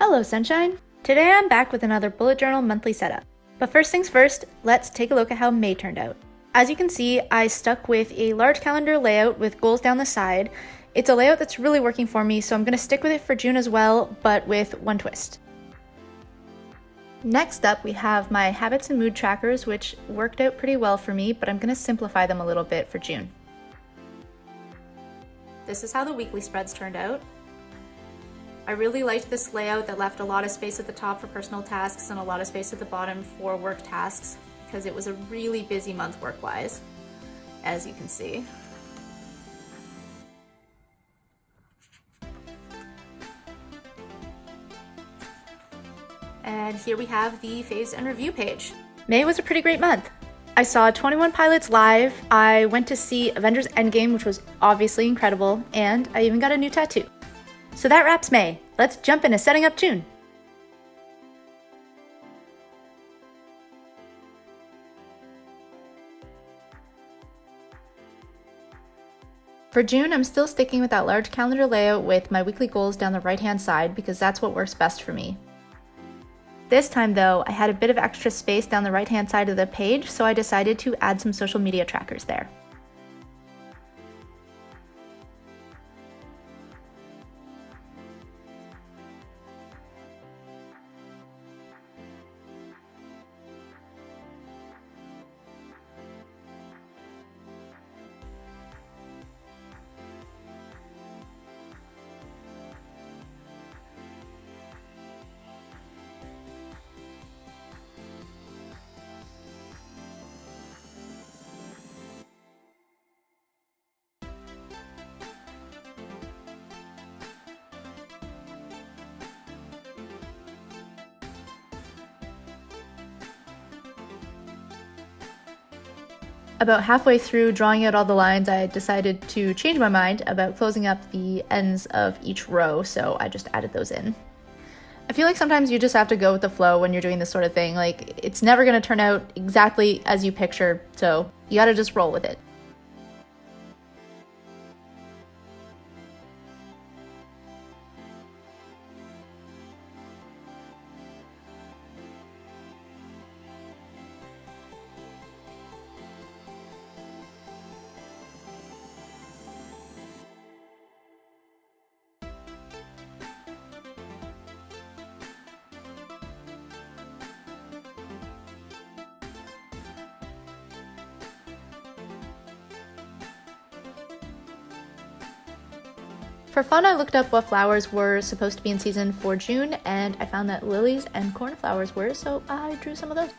Hello, Sunshine! Today I'm back with another bullet journal monthly setup. But first things first, let's take a look at how May turned out. As you can see, I stuck with a large calendar layout with goals down the side. It's a layout that's really working for me, so I'm going to stick with it for June as well, but with one twist. Next up, we have my habits and mood trackers, which worked out pretty well for me, but I'm going to simplify them a little bit for June. This is how the weekly spreads turned out. I really liked this layout that left a lot of space at the top for personal tasks and a lot of space at the bottom for work tasks, because it was a really busy month work-wise, as you can see. And here we have the phase and review page. May was a pretty great month. I saw 21 pilots live, I went to see Avengers Endgame, which was obviously incredible, and I even got a new tattoo. So that wraps May. Let's jump into setting up June. For June, I'm still sticking with that large calendar layout with my weekly goals down the right-hand side because that's what works best for me. This time though, I had a bit of extra space down the right-hand side of the page, so I decided to add some social media trackers there. About halfway through drawing out all the lines, I decided to change my mind about closing up the ends of each row, so I just added those in. I feel like sometimes you just have to go with the flow when you're doing this sort of thing. Like, it's never going to turn out exactly as you picture, so you gotta just roll with it. For fun, I looked up what flowers were supposed to be in season for June, and I found that lilies and cornflowers were, so I drew some of those.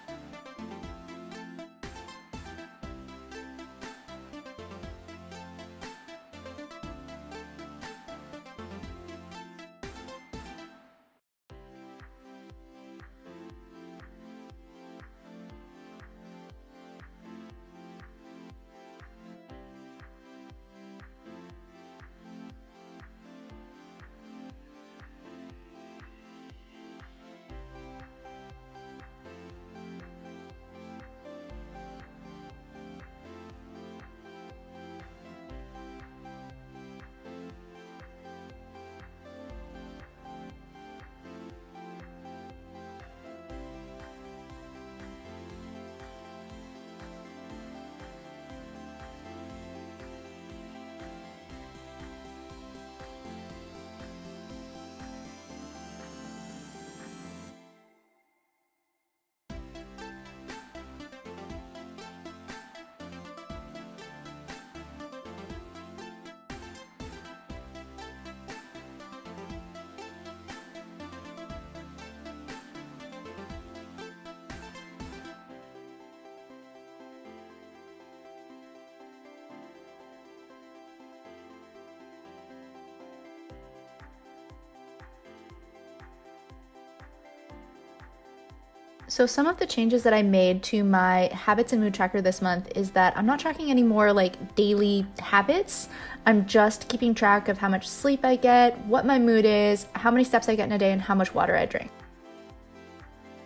So some of the changes that I made to my habits and mood tracker this month is that I'm not tracking any more like daily habits. I'm just keeping track of how much sleep I get, what my mood is, how many steps I get in a day, and how much water I drink.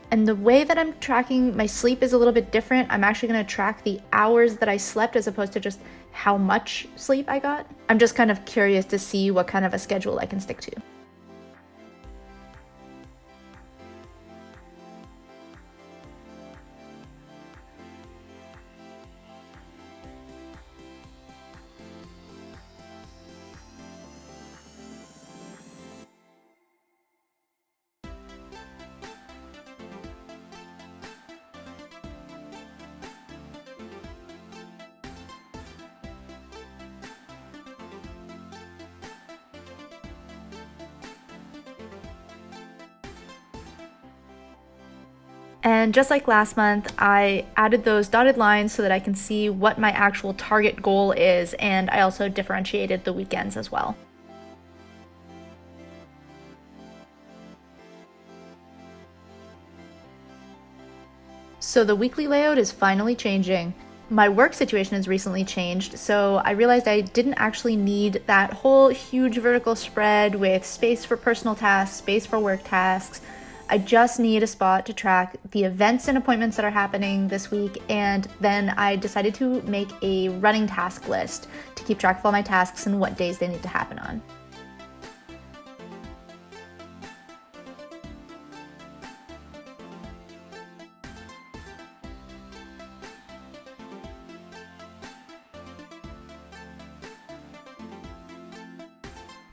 And the way that I'm tracking my sleep is a little bit different. I'm actually going to track the hours that I slept as opposed to just how much sleep I got. I'm just kind of curious to see what kind of a schedule I can stick to. And just like last month, I added those dotted lines so that I can see what my actual target goal is, and I also differentiated the weekends as well. So the weekly layout is finally changing. My work situation has recently changed, so I realized I didn't actually need that whole huge vertical spread with space for personal tasks, space for work tasks. I just need a spot to track the events and appointments that are happening this week, and then I decided to make a running task list to keep track of all my tasks and what days they need to happen on.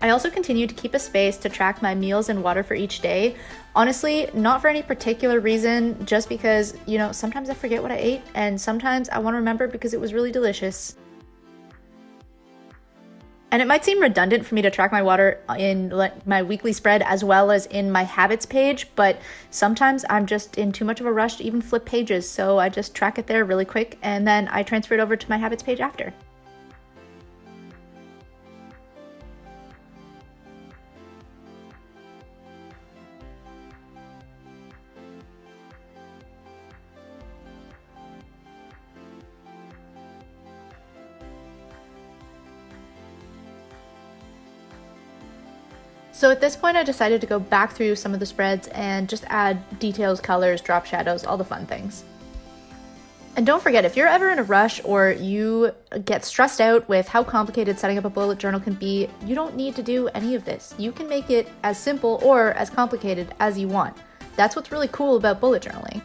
I also continue to keep a space to track my meals and water for each day. Honestly, not for any particular reason, just because, sometimes I forget what I ate, and sometimes I want to remember because it was really delicious. And it might seem redundant for me to track my water in my weekly spread as well as in my habits page, but sometimes I'm just in too much of a rush to even flip pages, so I just track it there really quick, and then I transfer it over to my habits page after. So at this point, I decided to go back through some of the spreads and just add details, colors, drop shadows, all the fun things. And don't forget, if you're ever in a rush or you get stressed out with how complicated setting up a bullet journal can be, you don't need to do any of this. You can make it as simple or as complicated as you want. That's what's really cool about bullet journaling.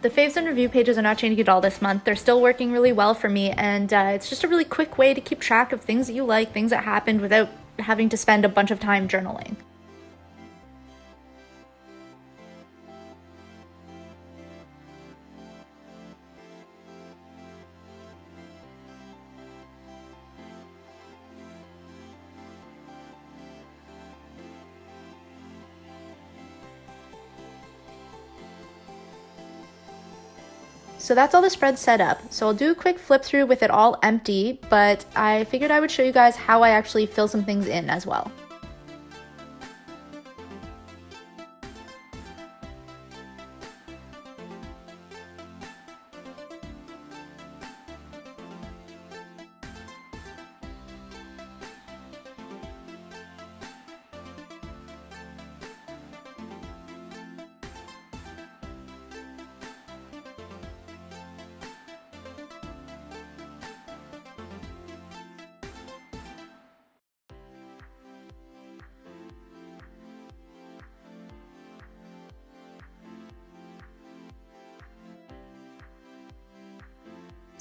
The faves and review pages are not changing at all this month. They're still working really well for me, and it's just a really quick way to keep track of things that you like, things that happened without having to spend a bunch of time journaling. So that's all the spreads set up. So I'll do a quick flip through with it all empty, but I figured I would show you guys how I actually fill some things in as well.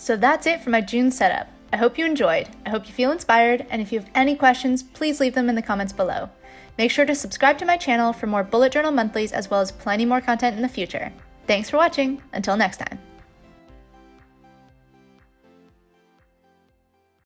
So that's it for my June setup. I hope you enjoyed. I hope you feel inspired, and if you have any questions, please leave them in the comments below. Make sure to subscribe to my channel for more bullet journal monthlies as well as plenty more content in the future. Thanks for watching. Until next time.